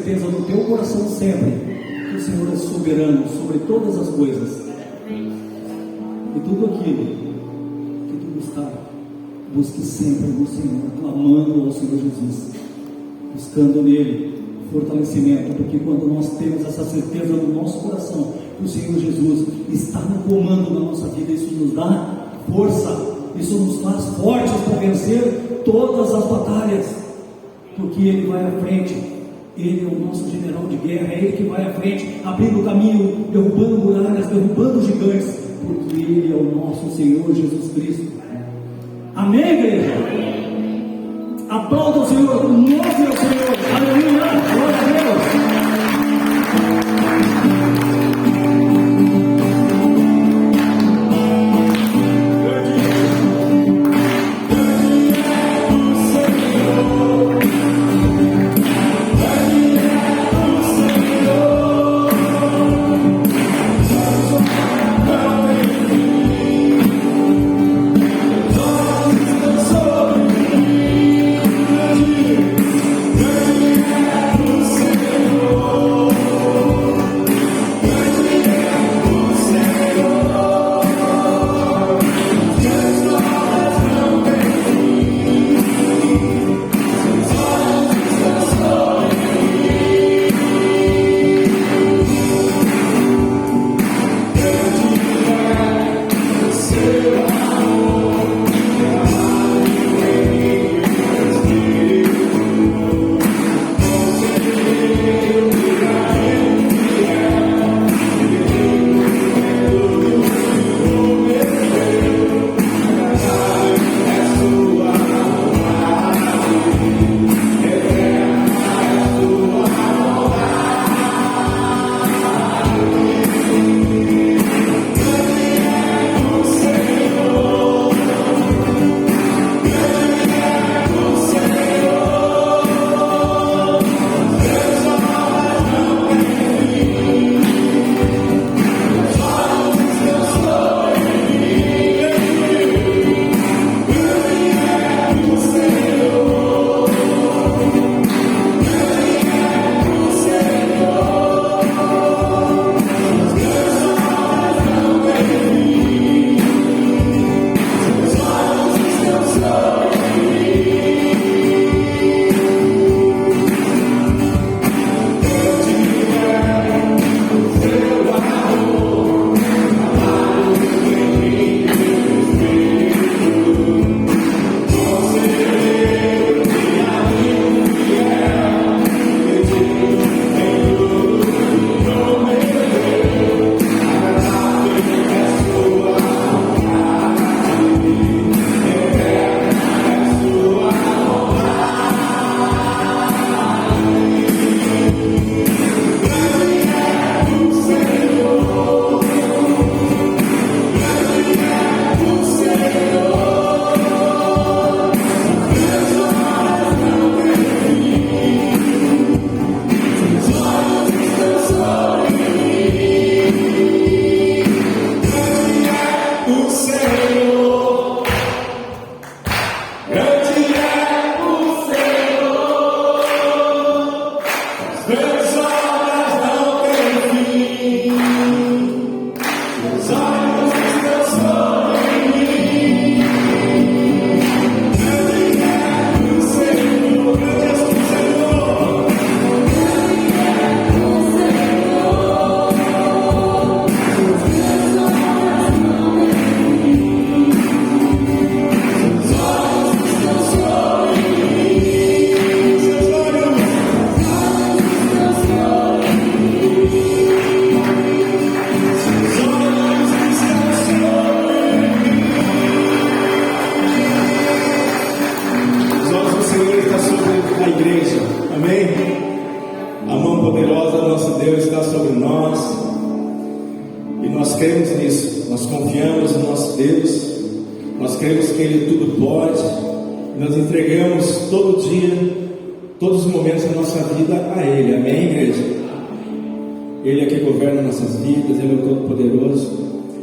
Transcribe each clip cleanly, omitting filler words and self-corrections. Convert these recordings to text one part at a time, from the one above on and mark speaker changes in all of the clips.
Speaker 1: certeza no teu coração sempre que o Senhor é soberano sobre todas as coisas. E tudo aquilo que tu buscar, busque sempre no Senhor, clamando ao Senhor Jesus, buscando nele fortalecimento, porque quando nós temos essa certeza no nosso coração que o Senhor Jesus está no comando da nossa vida, isso nos dá força, isso nos faz fortes para vencer todas as batalhas, porque Ele vai à frente. Ele é o nosso general de guerra, é Ele que vai à frente, abrindo o caminho, derrubando muralhas, derrubando gigantes, porque Ele é o nosso Senhor Jesus Cristo. Amém, igreja? Aplauda o Senhor, louve ao Senhor, aleluia, glória a Deus.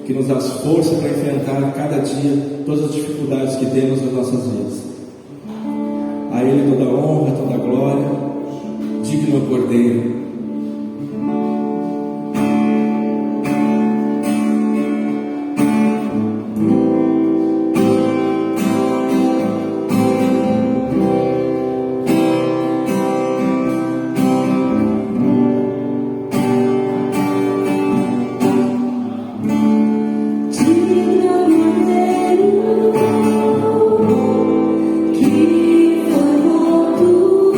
Speaker 2: Que nos dá força para enfrentar cada dia todas as dificuldades que temos nas nossas vidas. A Ele toda a honra, toda a glória, digno é o Cordeiro.
Speaker 3: Que foi morto,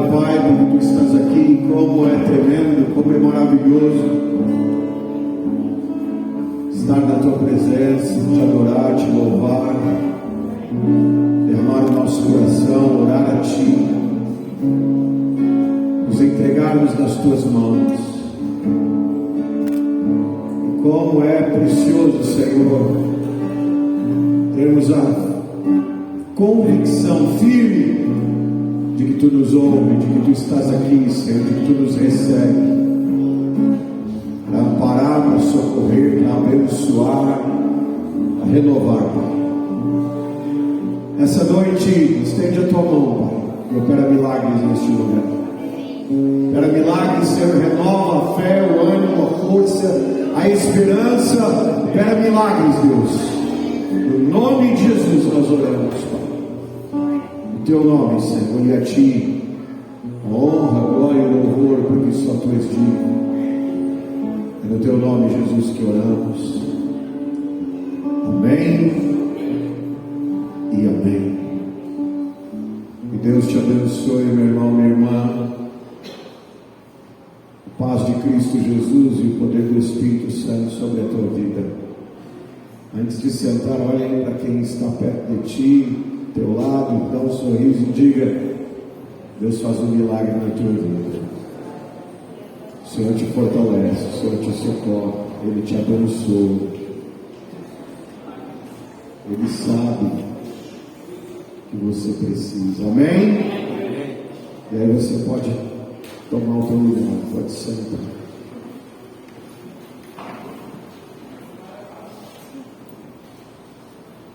Speaker 3: obrigado, Pai, porque Tu estás aqui. Como é tremendo, como é maravilhoso estar na Tua presença, Te adorar, Te louvar, derramar o nosso coração, orar a Ti, nos entregarmos nas Tuas mãos. E como é precioso, Senhor, termos a convicção firme de que Tu nos ouve, de que Tu estás aqui, Senhor, de que Tu nos recebe, para amparar, para socorrer, para abençoar, para renovar, Pai. Essa noite, estende a Tua mão, Pai, e opera milagres neste lugar. Opera milagres, Senhor, renova a fé, o ânimo, a força, a esperança. Opera milagres, Deus. No nome de Jesus nós oramos, Pai. No Teu nome, Senhor, e a Ti a honra, a glória e o louvor, porque só Tu és digno. É no Teu nome, Jesus, que oramos. Amém e amém. Que Deus te abençoe, meu irmão, minha irmã. A paz de Cristo Jesus e o poder do Espírito Santo sobre a tua vida. Antes de sentar, olhe para quem está perto de ti, teu lado, dá um sorriso e diga: Deus faz um milagre na tua vida. O Senhor te fortalece, o Senhor te socorre, Ele te abençoa. Ele sabe que você precisa. Amém? E aí você pode tomar o teu lugar, pode sentar.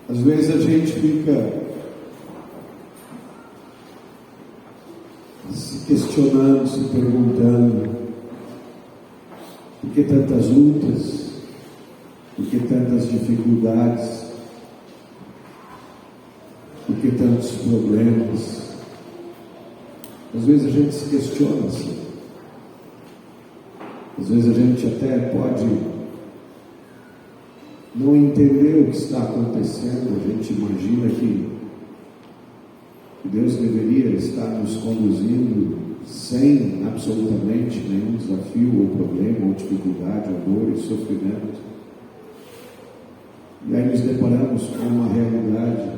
Speaker 3: Às vezes a gente fica se questionando, se perguntando: por que tantas lutas? Por que tantas dificuldades? Por que tantos problemas? Às vezes a gente se questiona assim. Às vezes a gente até pode não entender o que está acontecendo. A gente imagina que Deus deveria estar nos conduzindo sem absolutamente nenhum desafio, ou problema, ou dificuldade, ou dor e sofrimento. E aí nos deparamos com uma realidade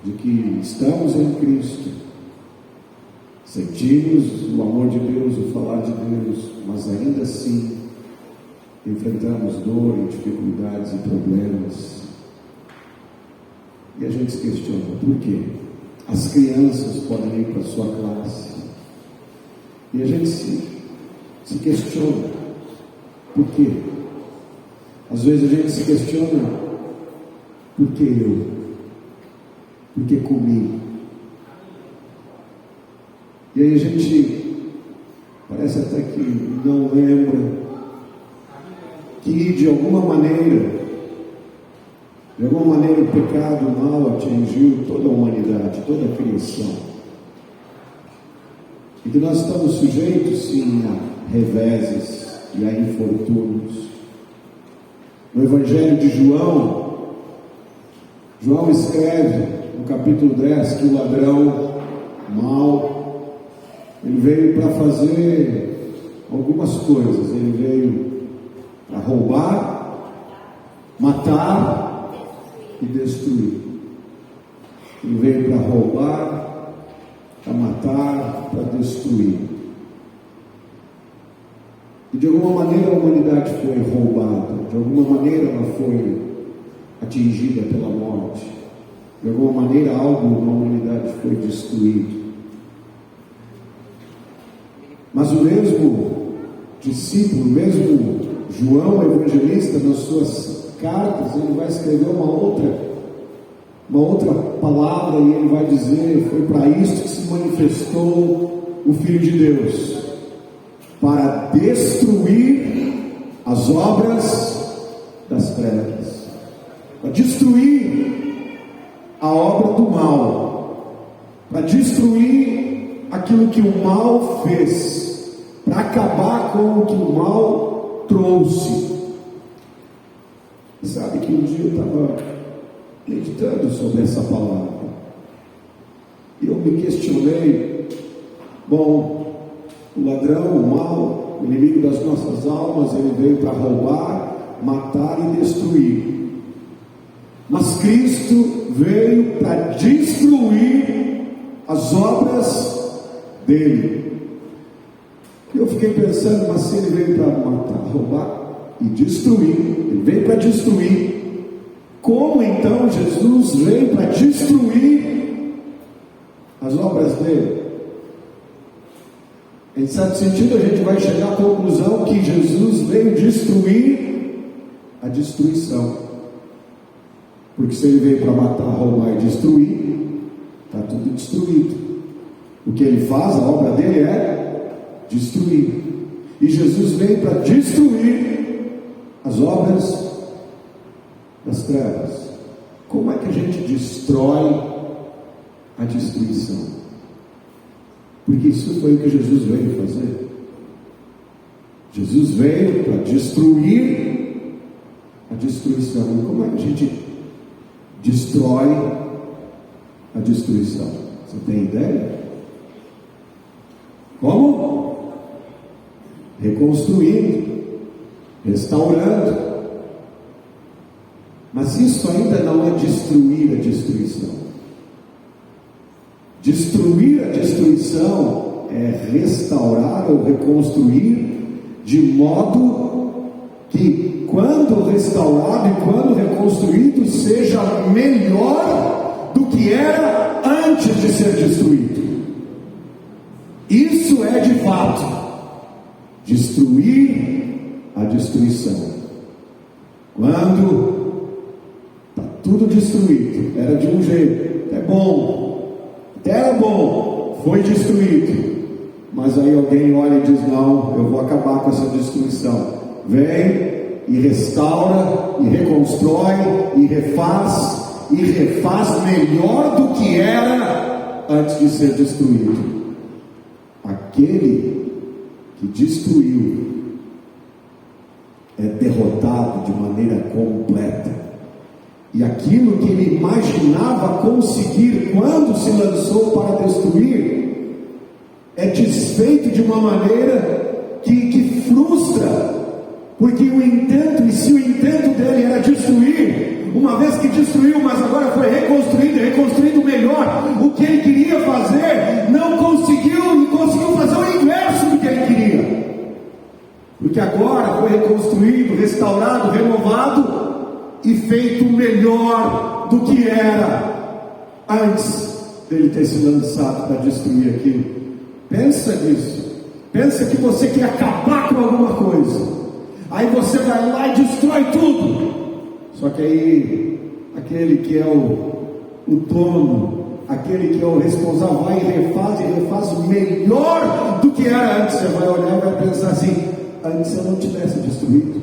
Speaker 3: de que estamos em Cristo, sentimos o amor de Deus, o falar de Deus, mas ainda assim enfrentamos dor e dificuldades e problemas. E a gente se questiona: por quê? As crianças podem ir para a sua classe. E a gente se questiona: por quê? Às vezes a gente se questiona: por que eu? Por que comigo? E aí a gente parece até que não lembra que de alguma maneira o pecado, o mal atingiu toda a humanidade, toda a criação. E que nós estamos sujeitos sim a reveses e a infortúnios. No Evangelho de João escreve no capítulo 10 que o ladrão mau, ele veio para fazer algumas coisas. Ele veio para roubar, matar e destruir. Ele veio para roubar, para matar, para destruir. E de alguma maneira a humanidade foi roubada, de alguma maneira ela foi atingida pela morte, de alguma maneira algo na humanidade foi destruído. Mas o mesmo discípulo, o mesmo João evangelista, nas suas cartas, ele vai escrever uma outra palavra, e ele vai dizer: foi para isso que se manifestou o Filho de Deus, para destruir as obras das trevas, para destruir a obra do mal, para destruir aquilo que o mal fez, para acabar com o que o mal trouxe. Sabe que um dia eu estava meditando sobre essa palavra, e eu me questionei Bom, o ladrão, o mal, o inimigo das nossas almas, ele veio para roubar, matar e destruir. Mas Cristo veio para destruir as obras dele. Eu fiquei pensando, mas se ele veio para matar, roubar e destruir, ele veio para destruir, como então Jesus veio para destruir as obras dele? Em certo sentido, a gente vai chegar à conclusão que Jesus veio destruir a destruição. Porque se ele veio para matar, roubar e destruir, está tudo destruído. O que ele faz, a obra dele é destruir. E Jesus veio para destruir as obras das trevas. Como é que a gente destrói a destruição? Porque isso foi o que Jesus veio fazer. Jesus veio para destruir a destruição. E como é que a gente destrói a destruição? Você tem ideia? Como? Reconstruindo, restaurando. Mas isso ainda não é destruir a destruição. Destruir a destruição é restaurar ou reconstruir de modo que, quando restaurado e quando reconstruído, seja melhor do que era antes de ser destruído. Isso é de fato destruir a destruição. Quando está tudo destruído, era de um jeito, é bom, até era bom, foi destruído, mas aí alguém olha e diz: não, eu vou acabar com essa destruição. Vem e restaura, e reconstrói, e refaz melhor do que era antes de ser destruído. Aquele que destruiu é derrotado de maneira completa. E aquilo que ele imaginava conseguir quando se lançou para destruir é desfeito de uma maneira que frustra, porque o intento, e se o intento dele era destruir, uma vez que destruiu, mas agora foi reconstruído melhor, o que ele queria fazer, não conseguiu, e conseguiu fazer o inverso do que ele queria, porque agora foi reconstruído, restaurado, renovado e feito melhor do que era antes dele ter se lançado para destruir aquilo. Pensa nisso. Pensa que você quer acabar com alguma coisa, aí você vai lá e destrói tudo. Só que aí aquele que é o dono, aquele que é o responsável, vai e refaz melhor do que era antes. Você vai olhar e vai pensar assim: antes eu não tivesse destruído,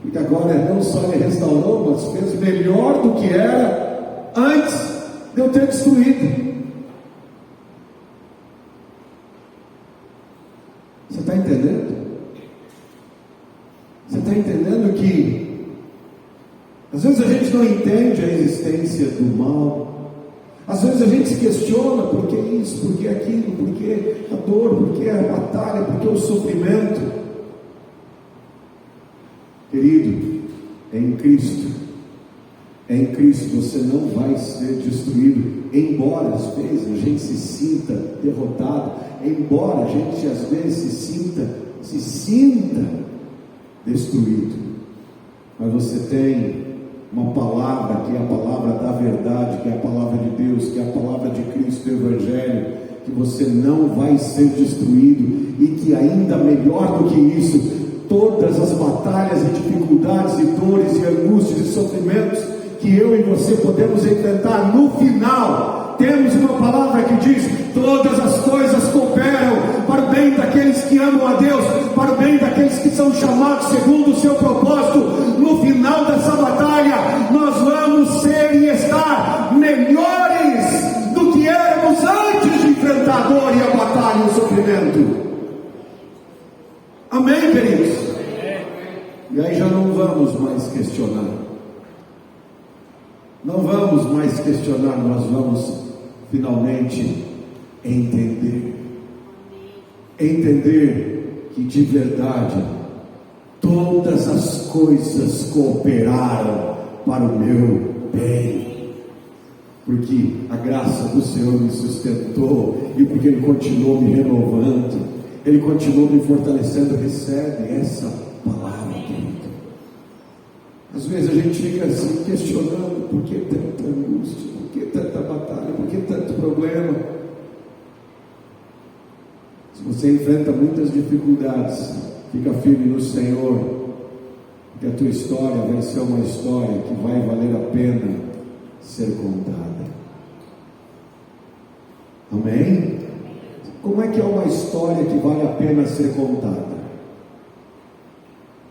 Speaker 3: porque agora não só ele restaurou, mas fez melhor do que era antes de eu ter destruído. Você está entendendo? Você está entendendo que às vezes a gente não entende a existência do mal, às vezes a gente se questiona: por que isso, por que aquilo, por que a dor, por que a batalha, por que o sofrimento? Querido, é em Cristo você não vai ser destruído, embora às vezes a gente se sinta derrotado, embora a gente às vezes se sinta destruído, mas você tem uma palavra que é a palavra da verdade, que é a palavra de Deus, que é a palavra de Cristo, do Evangelho, que você não vai ser destruído, e que ainda melhor do que isso, todas as batalhas e dificuldades e dores e angústias e sofrimentos que eu e você podemos enfrentar, no final temos uma palavra que diz: todas as coisas cooperam para o bem daqueles que amam a Deus, para o bem daqueles que são chamados segundo o seu propósito. No final dessa batalha nós vamos ser e estar melhores do que éramos antes de enfrentar a dor e a batalha e o sofrimento. Amém, queridos? E aí já não vamos mais questionar. Não vamos mais questionar, nós vamos finalmente entender. entender que de verdade todas as coisas cooperaram para o meu bem, porque a graça do Senhor me sustentou e porque Ele continuou me renovando, Ele continuou me fortalecendo. Recebe essa palavra, querido. Às vezes a gente fica assim questionando: por que tanta angústia, por que tanta batalha, por que tanto problema? Se você enfrenta muitas dificuldades, fica firme no Senhor, porque a tua história vai ser uma história que vai valer a pena ser contada. Amém? Como é que é uma história que vale a pena ser contada?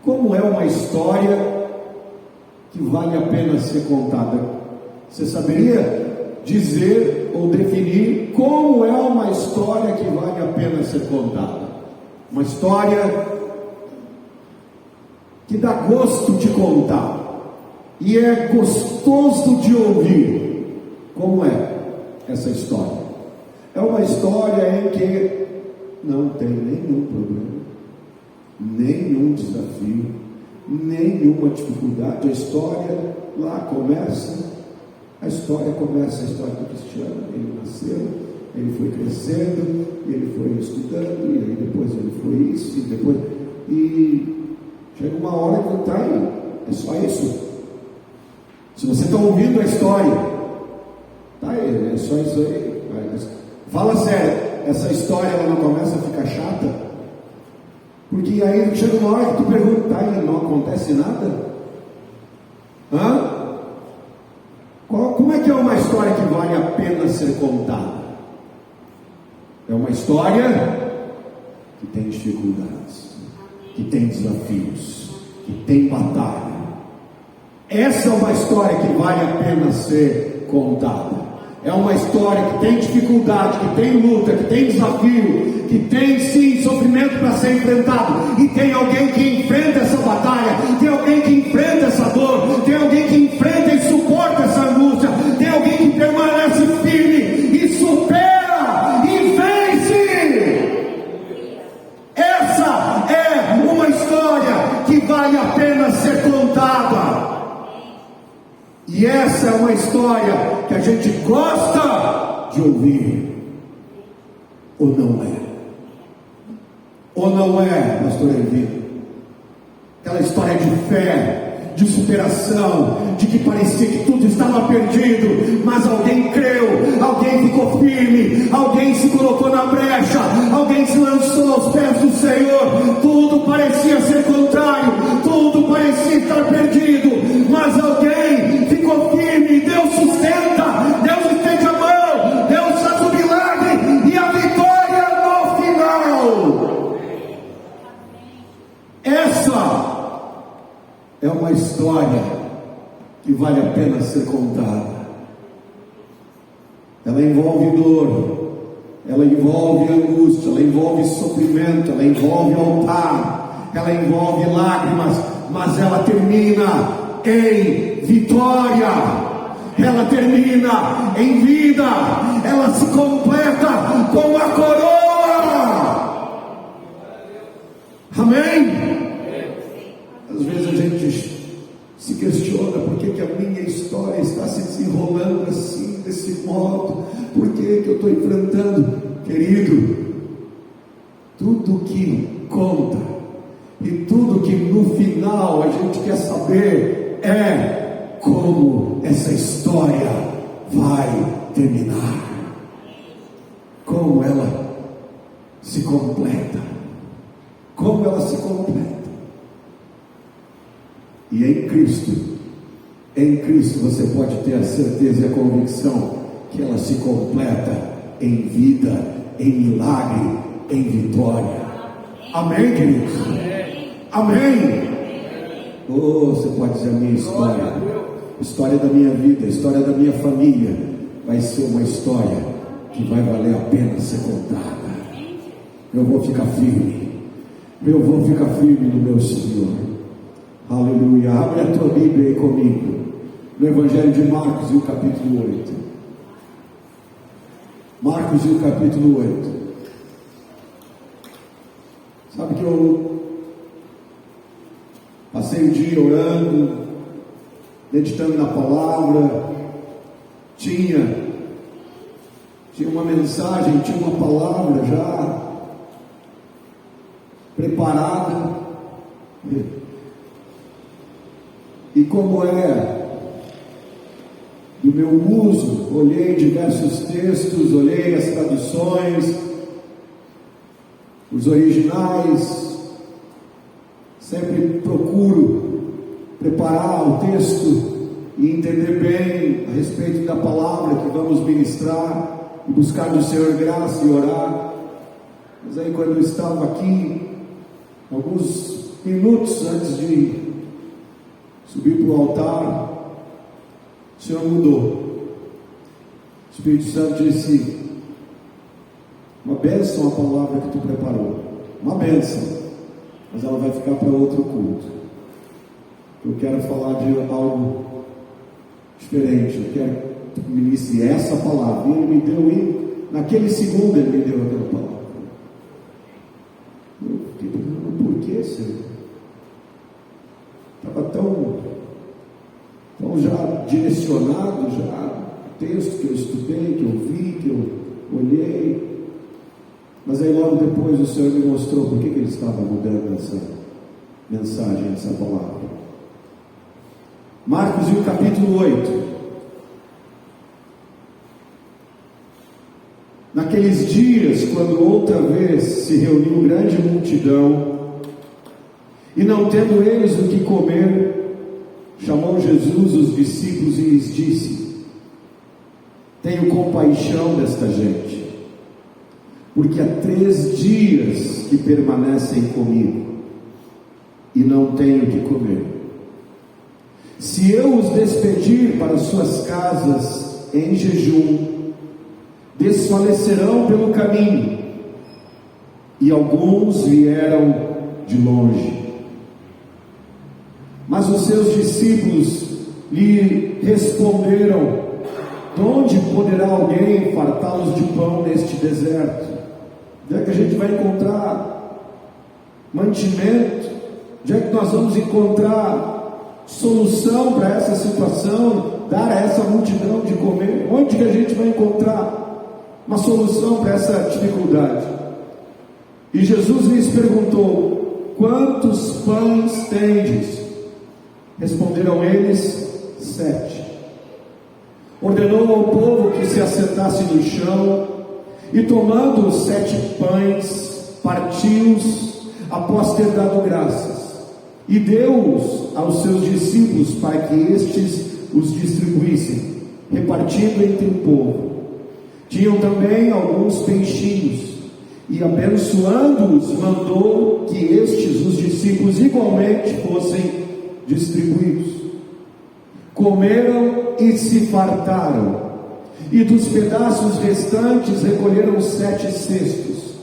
Speaker 3: Como é uma história que vale a pena ser contada? Você saberia dizer ou definir como é uma história que vale a pena ser contada? Uma história que dá gosto de contar e é gostoso de ouvir. Como é essa história? É uma história em que não tem nenhum problema, nenhum desafio, nenhuma dificuldade. A história lá começa. A história começa, a história do Cristiano. Ele nasceu, ele foi crescendo, ele foi estudando, e aí depois ele foi isso, e depois... E chega uma hora que está aí, é só isso. Se você está ouvindo a história, tá aí, é só isso aí. Fala sério, essa história ela não começa a ficar chata? Porque aí chega uma hora que tu pergunta: tá aí, não acontece nada? Hã? Como é que é uma história que vale a pena ser contada? É uma história que tem dificuldades, que tem desafios, que tem batalha. Essa é uma história que vale a pena ser contada. É uma história que tem dificuldade, que tem luta, que tem desafio, que tem sim sofrimento para ser enfrentado. E tem alguém que enfrenta essa batalha, tem alguém que enfrenta essa dor, tem alguém que enfrenta e suporta essa angústia, tem alguém que permanece firme e supera e vence. Essa é uma história que vale a pena ser contada. E essa é uma história que a gente gosta de ouvir. Ou não é? Ou não é, pastor Elvino? Aquela história de fé, de superação, de que parecia que tudo estava perdido, mas alguém creu, alguém ficou firme, alguém se colocou na brecha, alguém se lançou aos pés do Senhor. Tudo parecia ser contrário, tudo parecia estar perdido, mas alguém ficou firme. Deus sustenta, Deus estende a mão, Deus faz o milagre e a vitória no final. Essa é uma história que vale a pena ser contada. Ela envolve dor, ela envolve angústia, ela envolve sofrimento, ela envolve altar, ela envolve lágrimas, mas ela termina em vitória. Ela termina em vida, ela se completa com a coroa. Amém? Às vezes a gente se questiona: por que a minha história está se desenrolando assim, desse modo? Por que eu estou enfrentando? Querido, tudo que conta e tudo que no final a gente quer saber é como essa história vai terminar, como ela se completa, como ela se completa. E em Cristo você pode ter a certeza e a convicção que ela se completa em vida, em milagre, em vitória. Amém, queridos? Amém. Oh, você pode dizer: a minha história, a história da minha vida, a história da minha família vai ser uma história que vai valer a pena ser contada. Eu vou ficar firme, eu vou ficar firme no meu Senhor. Aleluia. Abre a tua Bíblia aí comigo, no Evangelho de Marcos, e o capítulo 8. Marcos e o capítulo 8. Sabe que eu passei o dia orando, meditando na palavra, tinha uma mensagem, tinha uma palavra já preparada, e como é do meu uso, olhei diversos textos, olhei as traduções, os originais, sempre procuro preparar o texto e entender bem a respeito da palavra que vamos ministrar, e buscar do Senhor graça e orar. Mas aí quando eu estava aqui, alguns minutos antes de subir para o altar, o Senhor mudou. O Espírito Santo disse: uma bênção a palavra que tu preparou, uma bênção, mas ela vai ficar para outro culto. Eu quero falar de algo diferente, eu quero que tu ministre essa palavra. E Ele me deu, e naquele segundo Ele me deu aquela palavra. Eu fiquei perguntando: por que, Senhor? Estava tão já direcionado, já o texto que eu estudei, que eu vi, que eu olhei. Mas aí logo depois o Senhor me mostrou por que Ele estava mudando essa mensagem, essa palavra. Marcos, no capítulo 8. Naqueles dias, quando outra vez se reuniu grande multidão, e não tendo eles o que comer, chamou Jesus os discípulos e lhes disse: tenho compaixão desta gente, porque há 3 dias que permanecem comigo, e não tenho o que comer. Se eu os despedir para suas casas em jejum, desfalecerão pelo caminho. E alguns vieram de longe. Mas os seus discípulos lhe responderam: de onde poderá alguém fartá-los de pão neste deserto? Onde é que a gente vai encontrar mantimento? Onde é que nós vamos encontrar solução para essa situação? Dar a essa multidão de comer? Onde que a gente vai encontrar uma solução para essa dificuldade? E Jesus lhes perguntou: quantos pães tendes? Responderam eles: 7. Ordenou ao povo que se assentasse no chão, e tomando os 7 pães, partiu-os, após ter dado graças, e deu-os aos seus discípulos para que estes os distribuíssem, repartindo entre o povo. Tinham também alguns peixinhos, e abençoando-os, mandou que estes, os discípulos, igualmente fossem distribuídos. Comeram e se fartaram, e dos pedaços restantes recolheram 7 cestos.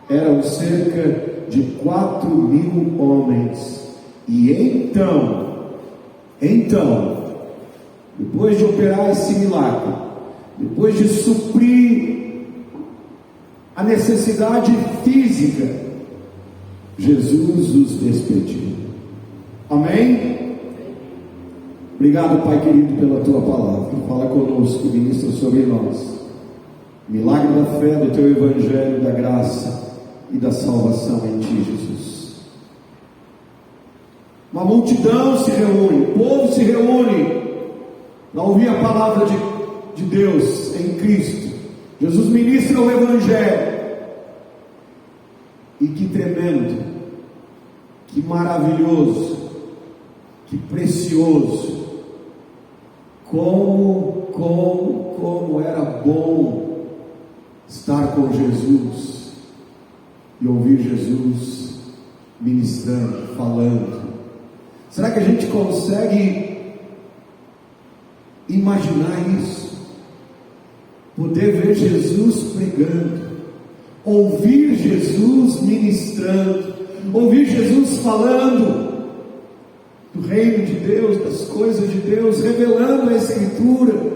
Speaker 3: Eram cerca de 4.000 homens. E então, depois de operar esse milagre, depois de suprir a necessidade física, Jesus os despediu. Amém? Obrigado, Pai querido, pela Tua palavra. Fala conosco, ministra sobre nós. Milagre da fé, do Teu Evangelho, da graça e da salvação em Ti, Jesus. Uma multidão se reúne, o povo se reúne para ouvir a palavra de Deus em Cristo. Jesus ministra o Evangelho. E que tremendo, que maravilhoso, que precioso, como era bom estar com Jesus e ouvir Jesus ministrando, falando. Será que a gente consegue imaginar isso? Poder ver Jesus pregando, ouvir Jesus ministrando, ouvir Jesus falando do reino de Deus, das coisas de Deus, revelando a Escritura.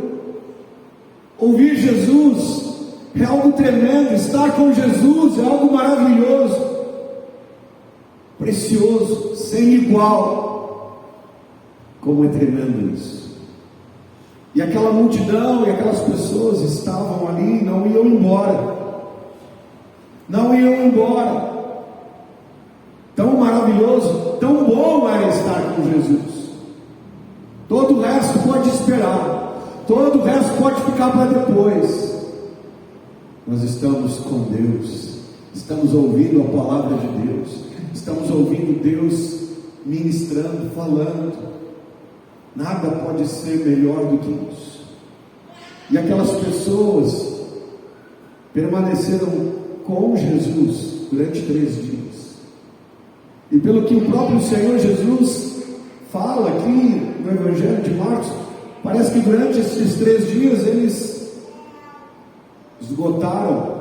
Speaker 3: Ouvir Jesus é algo tremendo, estar com Jesus é algo maravilhoso. precioso, sem igual. Como é tremendo isso. E aquela multidão e aquelas pessoas estavam ali, não iam embora. Não iam embora. Tão maravilhoso, tão bom era estar com Jesus. Todo o resto pode esperar, todo o resto pode ficar para depois. Nós estamos com Deus, estamos ouvindo a palavra de Deus, estamos ouvindo Deus ministrando, falando. Nada pode ser melhor do que isso. E aquelas pessoas permaneceram com Jesus durante 3 dias. E pelo que o próprio Senhor Jesus fala aqui no Evangelho de Marcos, parece que durante esses 3 dias eles esgotaram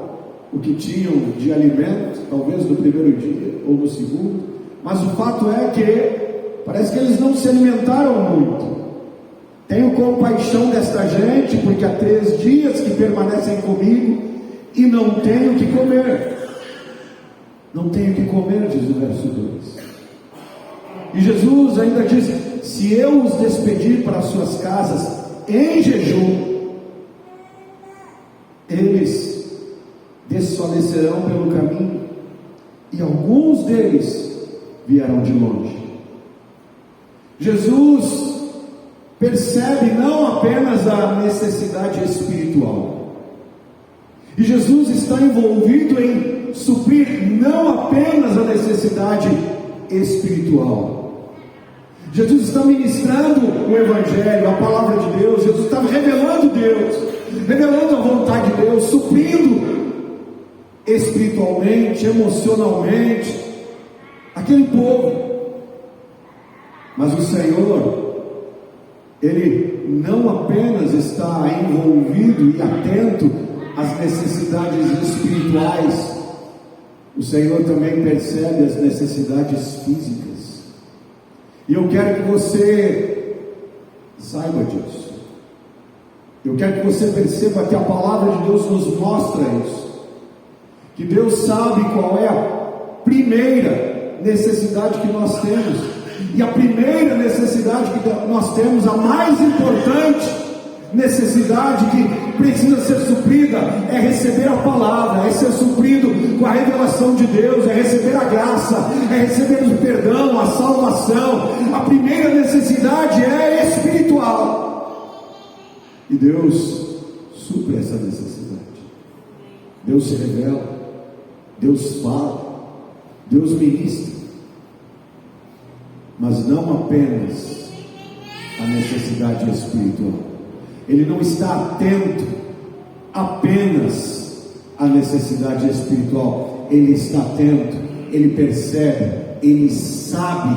Speaker 3: o que tinham de alimento, talvez no primeiro dia ou no segundo, mas o fato é que parece que eles não se alimentaram muito. Tenho compaixão desta gente, porque há 3 dias que permanecem comigo e não tenho o que comer. Não tenho o que comer, diz o verso 2. E Jesus ainda diz: se eu os despedir para as suas casas em jejum, eles desfalecerão pelo caminho, e alguns deles vieram de longe. Jesus percebe não apenas a necessidade espiritual, e Jesus está envolvido em suprir não apenas a necessidade espiritual. Jesus está ministrando o Evangelho, a palavra de Deus. Jesus está revelando Deus, revelando a vontade de Deus, suprindo espiritualmente, emocionalmente aquele povo. Mas o Senhor, Ele não apenas está envolvido e atento às necessidades espirituais, o Senhor também percebe as necessidades físicas. E eu quero que você saiba disso. Eu quero que você perceba que a palavra de Deus nos mostra isso. Que Deus sabe qual é a primeira necessidade que nós temos. E a primeira necessidade que nós temos, a mais importante necessidade que precisa ser suprida, é receber a palavra, é ser suprido com a revelação de Deus, é receber a graça, é receber o perdão, a salvação. A primeira necessidade é espiritual, e Deus supre essa necessidade. Deus se revela, Deus fala, Deus ministra, mas não apenas a necessidade espiritual. Ele não está atento apenas à necessidade espiritual, ele está atento, ele percebe, ele sabe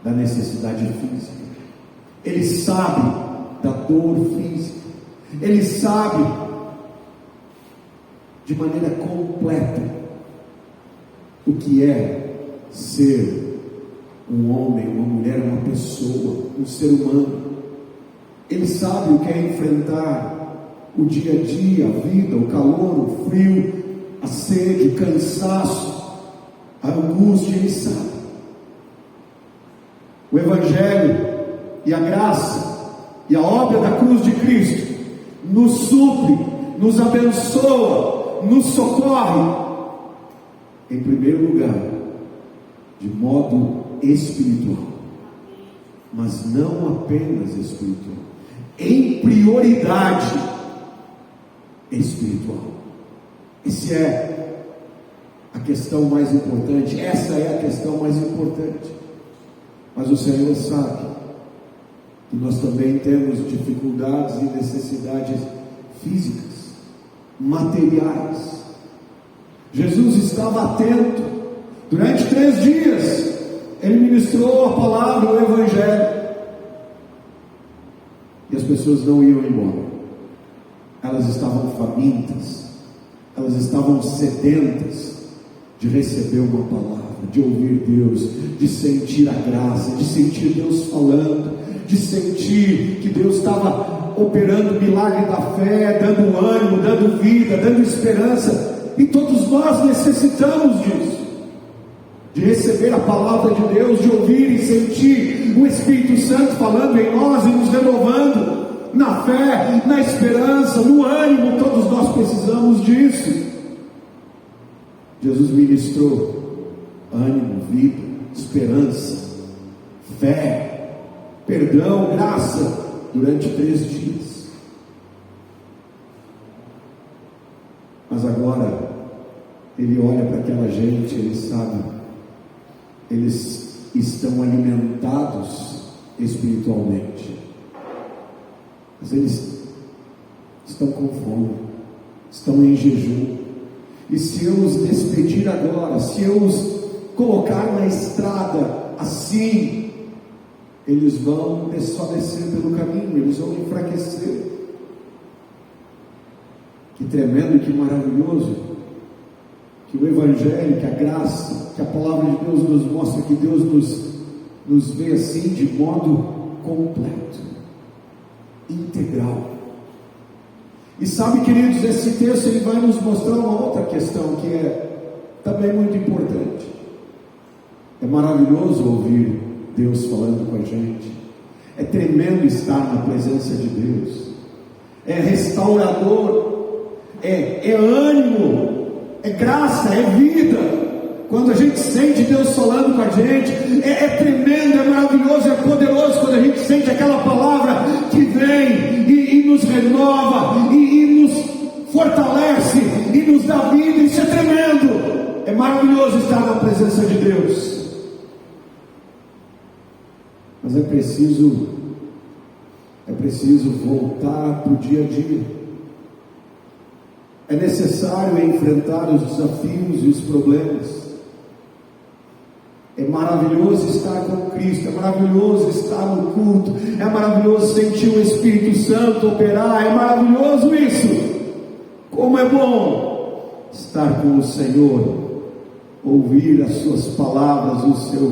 Speaker 3: da necessidade física, ele sabe da dor física, ele sabe de maneira completa o que é ser um homem, uma mulher, uma pessoa, um ser humano. Ele sabe o que é enfrentar o dia a dia, a vida, o calor, o frio, a sede, o cansaço, a angústia. Ele sabe. O Evangelho e a graça e a obra da cruz de Cristo nos supre, nos abençoa, nos socorre, em primeiro lugar, de modo espiritual, mas não apenas espiritual, em prioridade espiritual. Essa é a questão mais importante, essa é a questão mais importante. Mas o Senhor sabe que nós também temos dificuldades e necessidades físicas, materiais. Jesus estava atento. Durante 3 dias Ele ministrou a palavra, o Evangelho, e as pessoas não iam embora. Elas estavam famintas, elas estavam sedentas de receber uma palavra, de ouvir Deus, de sentir a graça, de sentir Deus falando, de sentir que Deus estava operando o milagre da fé, dando ânimo, dando vida, dando esperança. E todos nós necessitamos disso. de receber a palavra de Deus, de ouvir e sentir o Espírito Santo falando em nós e nos renovando na fé, na esperança, no ânimo. Todos nós precisamos disso. Jesus ministrou ânimo, vida, esperança, fé, perdão, graça durante 3 dias. Mas agora Ele olha para aquela gente, Ele sabe, eles estão alimentados espiritualmente, mas eles estão com fome, estão em jejum. E se eu os despedir agora, se eu os colocar na estrada assim, eles vão desfalecer pelo caminho, eles vão enfraquecer. Que tremendo e que maravilhoso que o Evangelho, que a graça, que a palavra de Deus nos mostra, que Deus nos vê assim de modo completo, integral. E sabe, queridos, esse texto ele vai nos mostrar uma outra questão que é também muito importante. É maravilhoso ouvir Deus falando com a gente, é tremendo estar na presença de Deus, é restaurador, é ânimo, é graça, é vida. Quando a gente sente Deus falando com a gente, é tremendo, é maravilhoso, é poderoso quando a gente sente aquela palavra que vem e nos renova e nos fortalece e nos dá vida. Isso é tremendo, é maravilhoso estar na presença de Deus. Mas é preciso voltar para o dia a dia. É necessário enfrentar os desafios e os problemas. É maravilhoso estar com Cristo, é maravilhoso estar no culto, é maravilhoso sentir o Espírito Santo operar, é maravilhoso isso. Como é bom estar com o Senhor, ouvir as suas palavras, o seu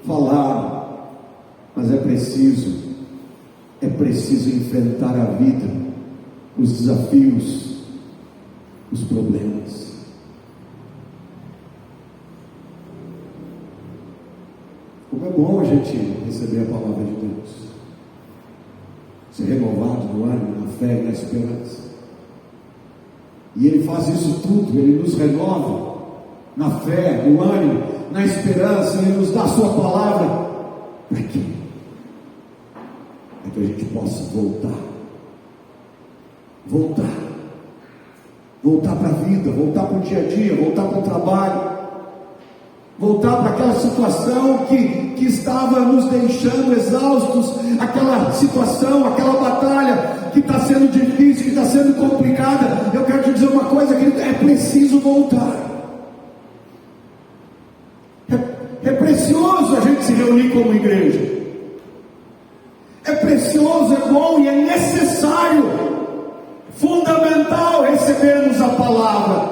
Speaker 3: falar. Mas é preciso enfrentar a vida, os desafios, os problemas. Como é bom a gente receber a palavra de Deus, ser renovado no ânimo, na fé e na esperança. E Ele faz isso tudo, Ele nos renova na fé, no ânimo, na esperança. Ele nos dá a sua palavra. Para quê? Para que a gente possa voltar para a vida, voltar para o dia a dia, voltar para o trabalho, voltar para aquela situação que estava nos deixando exaustos, aquela situação, aquela batalha que está sendo difícil, que está sendo complicada. Eu quero te dizer uma coisa, querido, é preciso voltar. É precioso a gente se reunir como igreja, é precioso, é bom e é necessário, fundamental recebermos a palavra,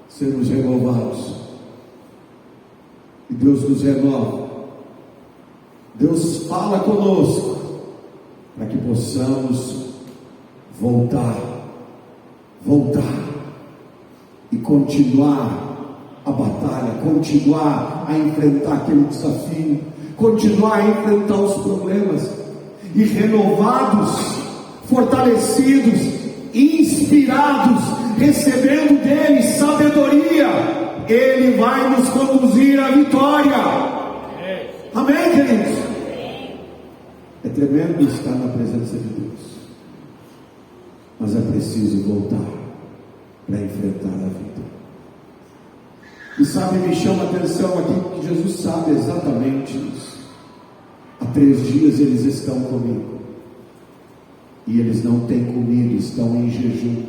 Speaker 3: sermos renovados. E Deus nos renova, Deus fala conosco para que possamos voltar e continuar a batalha, continuar a enfrentar aquele desafio, continuar a enfrentar os problemas, e renovados, fortalecidos, inspirados, recebendo dele sabedoria, ele vai nos conduzir à vitória. Amém, queridos? É tremendo estar na presença de Deus, mas é preciso voltar para enfrentar a vida. E sabe, me chama a atenção aqui que Jesus sabe exatamente isso. Há 3 dias eles estão comigo, e eles não têm comido, estão em jejum,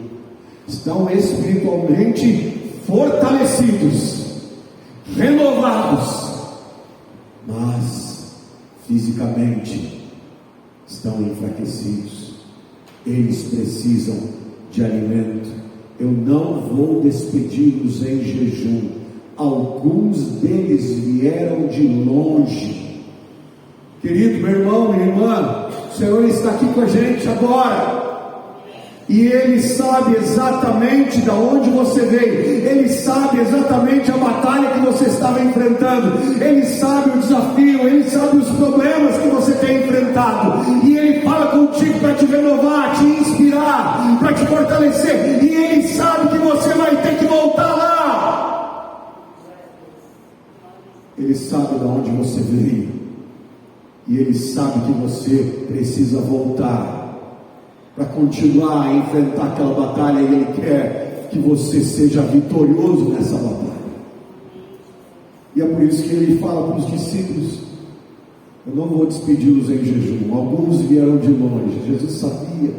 Speaker 3: estão espiritualmente fortalecidos, renovados, mas fisicamente estão enfraquecidos. Eles precisam de alimento. Eu não vou despedi-los em jejum. Alguns deles vieram de longe. Querido meu irmão, minha irmã, o Senhor está aqui com a gente agora, e Ele sabe exatamente de onde você veio, Ele sabe exatamente a batalha que você fortalecer, e Ele sabe que você vai ter que voltar lá. Ele sabe de onde você veio, e Ele sabe que você precisa voltar para continuar a enfrentar aquela batalha, e Ele quer que você seja vitorioso nessa batalha. E é por isso que Ele fala para os discípulos: eu não vou despedi-los em jejum. Alguns vieram de longe. Jesus sabia,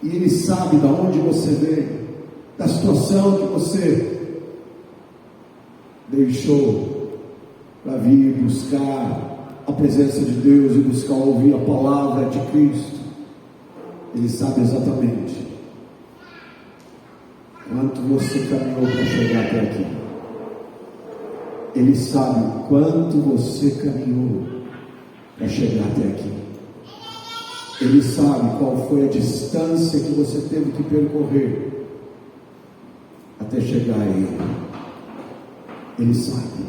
Speaker 3: e Ele sabe de onde você veio, da situação que você deixou para vir buscar a presença de Deus e buscar ouvir a palavra de Cristo. Ele sabe exatamente quanto você caminhou para chegar até aqui. Ele sabe o quanto você caminhou para chegar até aqui. Ele sabe qual foi a distância que você teve que percorrer até chegar a Ele. Ele sabe.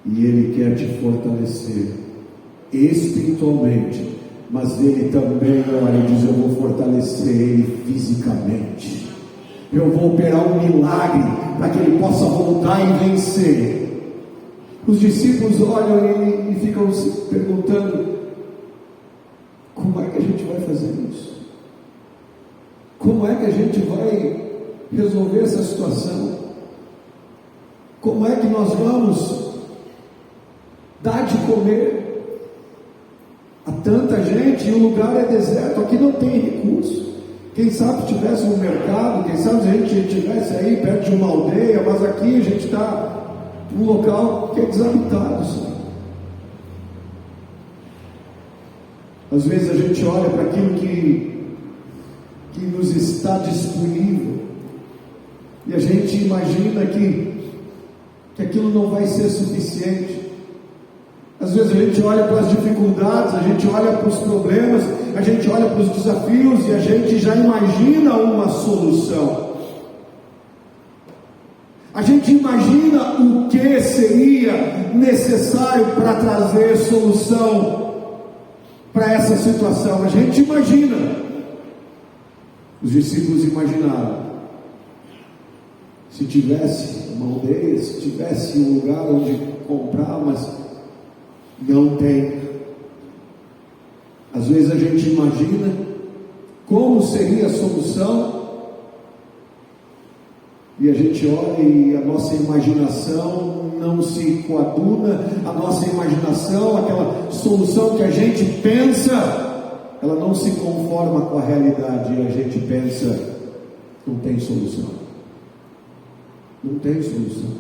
Speaker 3: E Ele quer te fortalecer espiritualmente, mas Ele também, olha, diz: eu vou fortalecer ele fisicamente. Eu vou operar um milagre para que ele possa voltar e vencer. Os discípulos olham e ficam se perguntando: como é que a gente vai fazer isso? Como é que a gente vai resolver essa situação? Como é que nós vamos dar de comer a tanta gente, e o lugar é deserto, aqui não tem recurso? Quem sabe tivesse um mercado, quem sabe a gente estivesse aí perto de uma aldeia, mas aqui a gente está num local que é desabitado, sabe? Às vezes a gente olha para aquilo que nos está disponível, e a gente imagina que aquilo não vai ser suficiente. Às vezes a gente olha para as dificuldades, a gente olha para os problemas, a gente olha para os desafios, e a gente já imagina uma solução. A gente imagina o que seria necessário para trazer solução para essa situação. A gente imagina. Os discípulos imaginaram: se tivesse uma aldeia, se tivesse um lugar onde comprar, mas não tem. Às vezes a gente imagina como seria a solução, e a gente olha e a nossa imaginação não se coaduna, a nossa imaginação, aquela solução que a gente pensa, ela não se conforma com a realidade, e a gente pensa: não tem solução. Não tem solução.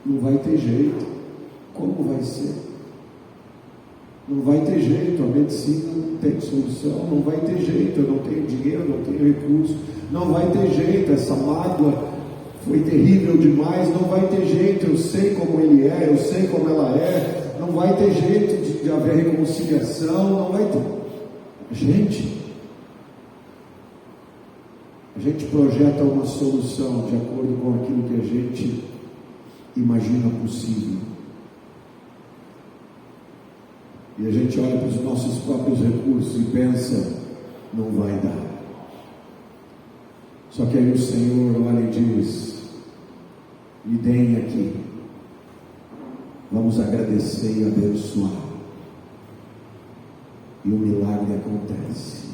Speaker 3: Não vai ter jeito. Como vai ser? Não vai ter jeito, a medicina não tem solução, não vai ter jeito, eu não tenho dinheiro, não tenho recurso, não vai ter jeito, essa mágoa foi terrível demais, não vai ter jeito, eu sei como ele é, eu sei como ela é, não vai ter jeito de haver reconciliação, não vai ter. A gente projeta uma solução de acordo com aquilo que a gente imagina possível. E a gente olha para os nossos próprios recursos e pensa: não vai dar. Só que aí o Senhor olha e diz: me deem aqui, vamos agradecer e abençoar, e o milagre acontece.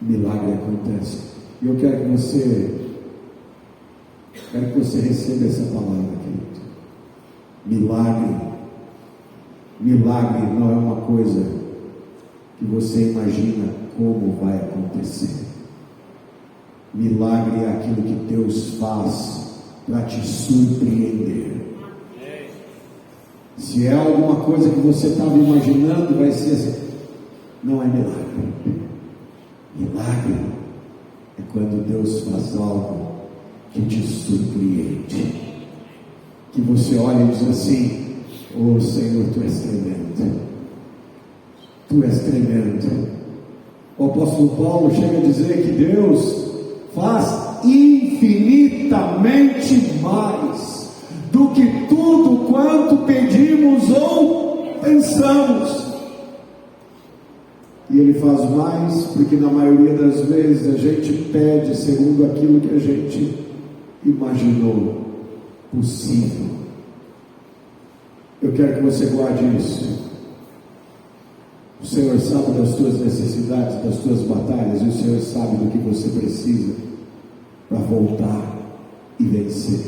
Speaker 3: O milagre acontece. E eu quero que você receba essa palavra, querido. Milagre não é uma coisa que você imagina como vai acontecer. Milagre é aquilo que Deus faz para te surpreender. Se é alguma coisa que você estava imaginando, vai ser assim. Não é milagre. Milagre é quando Deus faz algo que te surpreende, que você olha e diz assim: oh Senhor, Tu és tremendo, Tu és tremendo. O apóstolo Paulo chega a dizer que Deus faz infinitamente mais do que tudo quanto pedimos ou pensamos. E Ele faz mais, porque na maioria das vezes a gente pede segundo aquilo que a gente imaginou possível. Eu quero que você guarde isso. O Senhor sabe das tuas necessidades, das tuas batalhas, e o Senhor sabe do que você precisa para voltar e vencer.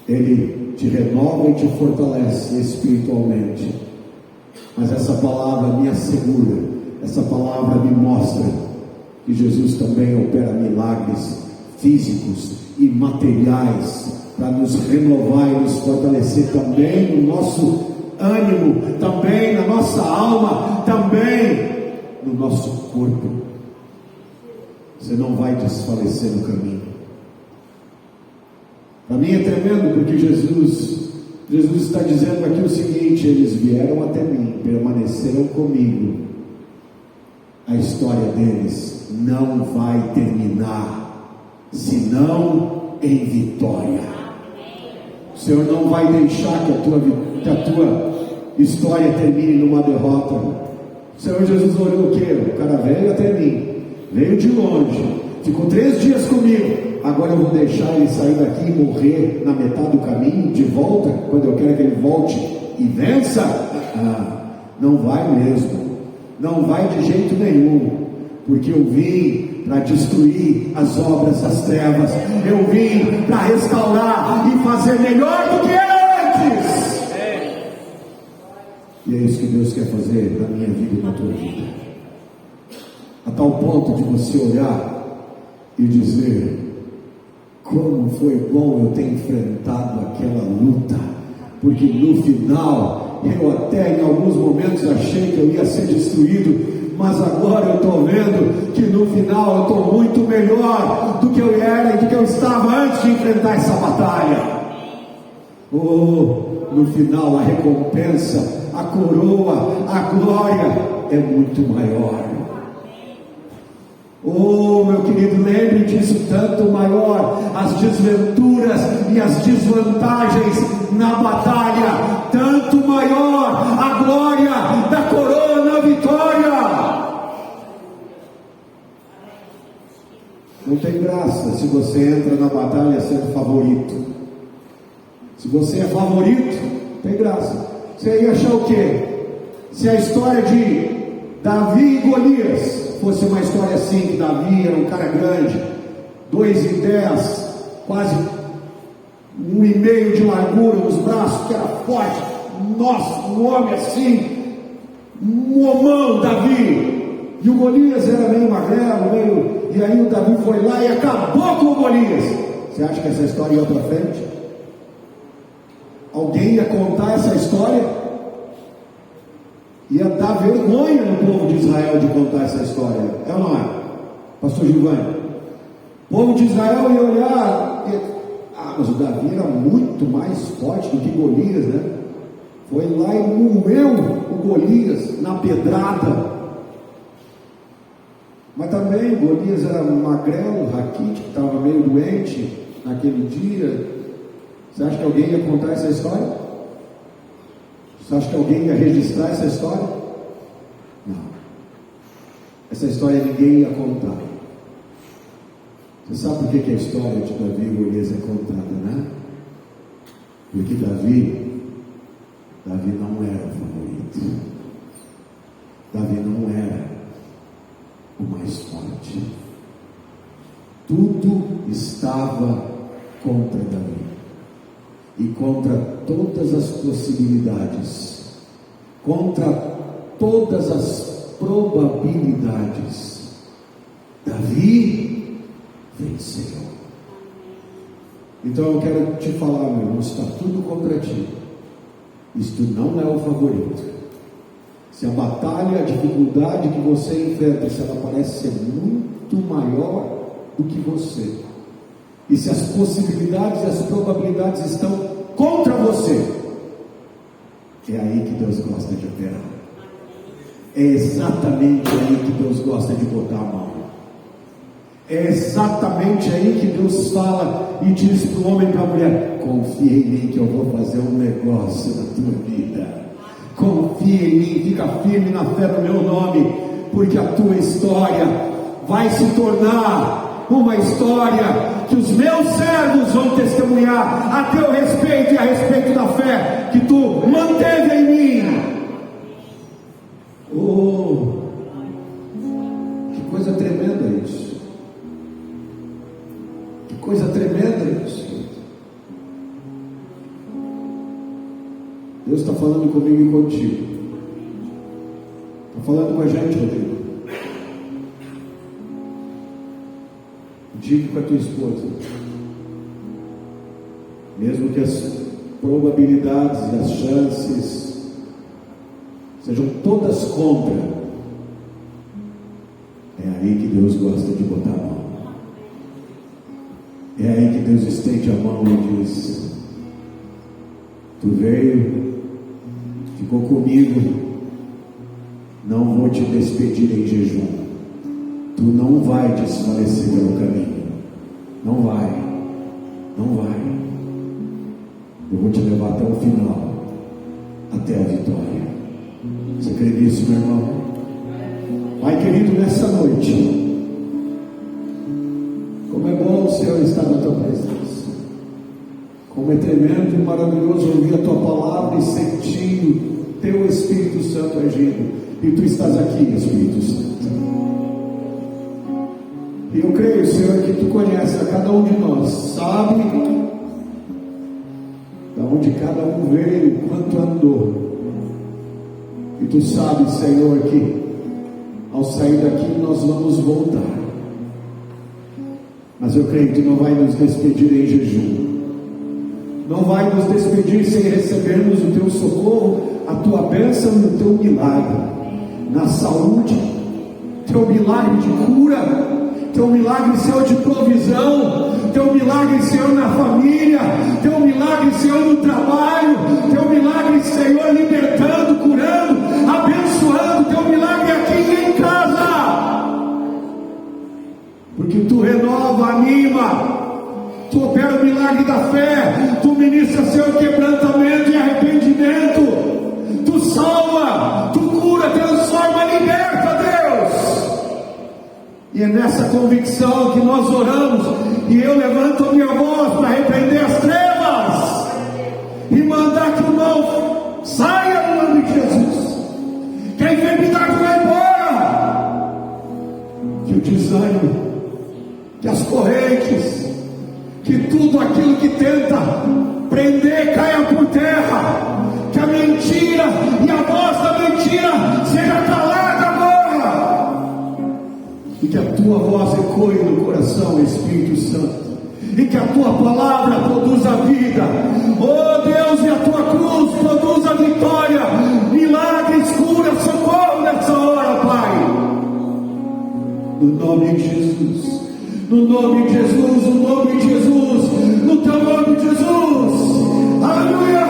Speaker 3: Ele te renova e te fortalece espiritualmente. Mas essa palavra me assegura, essa palavra me mostra que Jesus também opera milagres físicos e materiais para nos renovar e nos fortalecer também no nosso ânimo, também na nossa alma, também no nosso corpo. Você não vai desfalecer no caminho. Para mim é tremendo, porque Jesus está dizendo aqui o seguinte: eles vieram até mim, permaneceram comigo. A história deles não vai terminar senão em vitória. O Senhor não vai deixar que a tua história termine numa derrota. O Senhor Jesus olhou o quê? O cara veio até mim, veio de longe, ficou 3 dias comigo. Agora eu vou deixar ele sair daqui e morrer na metade do caminho, de volta, quando eu quero que ele volte e vença? Não vai mesmo. Não vai de jeito nenhum. Porque eu vim para destruir as obras das trevas. Eu vim para restaurar e fazer melhor do que antes. E é isso que Deus quer fazer na minha vida e na tua vida. A tal ponto de você olhar e dizer: como foi bom eu ter enfrentado aquela luta, porque no final, eu até em alguns momentos achei que eu ia ser destruído, mas agora eu estou vendo que no final eu estou muito melhor do que eu era e do que eu estava antes de enfrentar essa batalha. No final a recompensa, a coroa, a glória é muito maior. Meu querido, lembre disso, tanto maior as desventuras e as desvantagens na batalha, tanto maior a glória da coroa na vitória. Não tem graça se você entra na batalha sendo favorito. Se você é favorito, tem graça. Você ia achar o quê? Se a história de Davi e Golias fosse uma história assim, que Davi era um cara grande, 2,10, quase 1,5 de largura, os braços, que era forte, nossa, um homem assim, um homão, Davi, e o Golias era meio magrelo, e aí o Davi foi lá e acabou com o Golias. Você acha que essa história ia para frente? Alguém ia contar essa história? Ia dar vergonha no povo de Israel de contar essa história. É ou não é? Pastor Giovanni, o povo de Israel ia olhar mas o Davi era muito mais forte do que Golias, né? Foi lá e moeu o Golias na pedrada. Mas também Golias era magrelo, raquítico, estava meio doente naquele dia. Você acha que alguém ia contar essa história? Você acha que alguém ia registrar essa história? Não. Essa história ninguém ia contar. Você sabe por que a história de Davi e Golias é contada, né? Porque Davi não era o favorito. Davi não era o mais forte. Tudo estava contra Davi. E contra todas as possibilidades, contra todas as probabilidades, Davi venceu. Então eu quero te falar, meu irmão, está tudo contra ti. Isto não é o favorito. Se a batalha, a dificuldade que você enfrenta, se ela parece ser muito maior do que você, e se as possibilidades e as probabilidades estão contra você, é aí que Deus gosta de operar. É exatamente aí que Deus gosta de botar a mão. É exatamente aí que Deus fala e diz para o homem e para a mulher: confia em mim que eu vou fazer um negócio na tua vida. Confia em mim, fica firme na fé no meu nome, porque a tua história vai se tornar uma história que os meus servos vão testemunhar a teu respeito e a respeito da fé que tu manteve em mim. Oh, que coisa tremenda isso! Que coisa tremenda isso! Deus está falando comigo e contigo. Está falando com a gente, Rodrigo. Diga com a tua esposa. Mesmo que as probabilidades e as chances sejam todas contra, é aí que Deus gosta de botar a mão. É aí que Deus estende a mão e diz: tu veio, ficou comigo, não vou te despedir em jejum, tu não vai desfalecer pelo caminho, não vai, eu vou te levar até o final, até a vitória. Você crê nisso, meu irmão? Pai querido, nessa noite, como é bom o Senhor estar na tua presença, como é tremendo e maravilhoso ouvir a tua palavra e sentir o teu Espírito Santo agindo, e tu estás aqui, Espírito Santo. E eu creio, Senhor, que tu conheces a cada um de nós, sabe da onde cada um veio, quanto andou, e tu sabes, Senhor, que ao sair daqui nós vamos voltar, mas eu creio que tu não vai nos despedir em jejum, não vai nos despedir sem recebermos o teu socorro, a tua bênção e o teu milagre na saúde, teu milagre de cura, teu milagre, Senhor, de provisão, teu milagre, Senhor, na família, teu milagre, Senhor, no trabalho, teu milagre, Senhor, libertando, curando, abençoando, teu milagre aqui em casa, porque tu renova, anima, tu opera o milagre da fé, tu ministra, Senhor, quebrantamento e arrependimento, tu salva, tu cura, transforma, liberta, Deus. E é nessa convicção que nós oramos, e eu levanto a minha voz para repreender as trevas e mandar que o mal saia no nome de Jesus, que a enfermidade vai embora, que o desânimo, que as correntes, que tudo aquilo que tenta prender caia por terra, que a mentira e a voz da mentira seja calada agora, e que a tua voz ecoe no coração, Espírito Santo, e que a tua palavra produza vida, oh Deus, e a tua cruz produza vitória, milagres, cura, socorro nessa hora, Pai, no nome de Jesus, no nome de Jesus, no nome de Jesus, no teu nome de Jesus, aleluia.